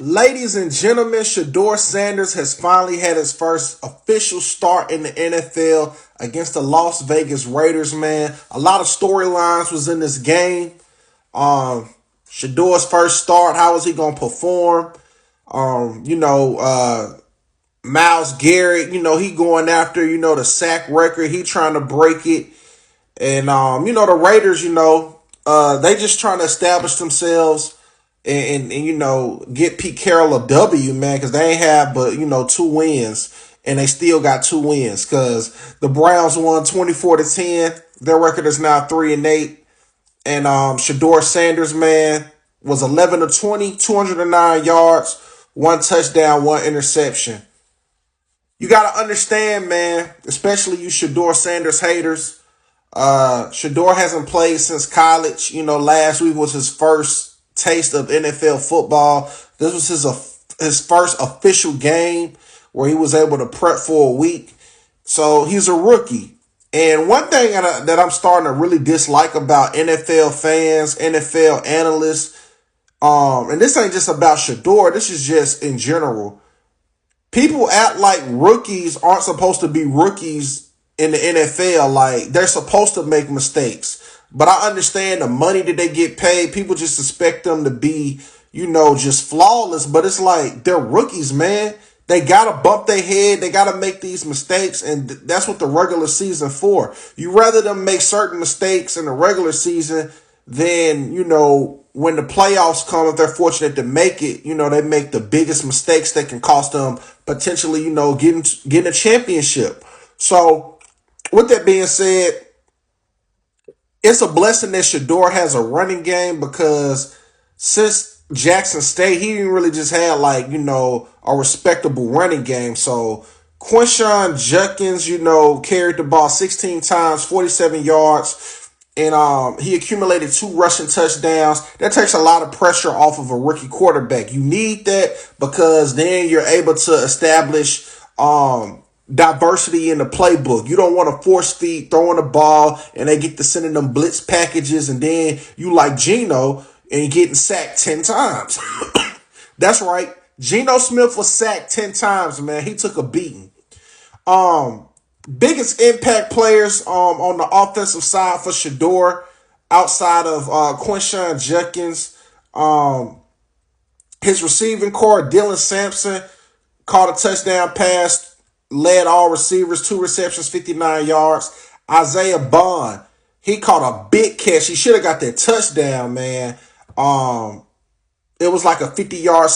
Ladies and gentlemen, Shedeur Sanders has finally had his first official start in the NFL against the Las Vegas Raiders, man. A lot of storylines was in this game. Shedeur's first start, how is he going to perform? Myles Garrett, he going after, the sack record. He trying to break it. And, the Raiders, they just trying to establish themselves and get Pete Carroll a W, man, because they ain't have but, 2 wins. And they still got 2 wins because the Browns won 24-10. Their record is now 3-8. And Shedeur Sanders, man, was 11-20, 209 yards, 1 touchdown, 1 interception. You got to understand, man, especially you Shedeur Sanders haters. Shedeur hasn't played since college. Last week was his first taste of NFL football. This was his first official game where he was able to prep for a week. So he's a rookie. And one thing that I'm starting to really dislike about NFL fans, NFL analysts, and this ain't just about Shedeur, this is just in general. People act like rookies aren't supposed to be rookies in the NFL. Like, they're supposed to make mistakes. But I understand the money that they get paid. People just expect them to be, just flawless. But it's like, they're rookies, man. They got to bump their head. They got to make these mistakes. And that's what the regular season for. You rather them make certain mistakes in the regular season than, when the playoffs come, if they're fortunate to make it, they make the biggest mistakes that can cost them potentially, getting a championship. So with that being said, it's a blessing that Shedeur has a running game because since Jackson State, he didn't really just have a respectable running game. So Quinshon Judkins, carried the ball 16 times, 47 yards, and he accumulated 2 rushing touchdowns. That takes a lot of pressure off of a rookie quarterback. You need that because then you're able to establish diversity in the playbook. You don't want to force feed throwing the ball and they get to sending them blitz packages and then you like Geno and getting sacked 10 times. That's right. Geno Smith was sacked 10 times, man. He took a beating. Biggest impact players on the offensive side for Shedeur outside of Quinshon Judkins. His receiving core, Dylan Sampson, caught a touchdown pass, led all receivers, 2 receptions, 59 yards. Isaiah Bond, he caught a big catch. He should have got that touchdown, man. It was like a 50-yard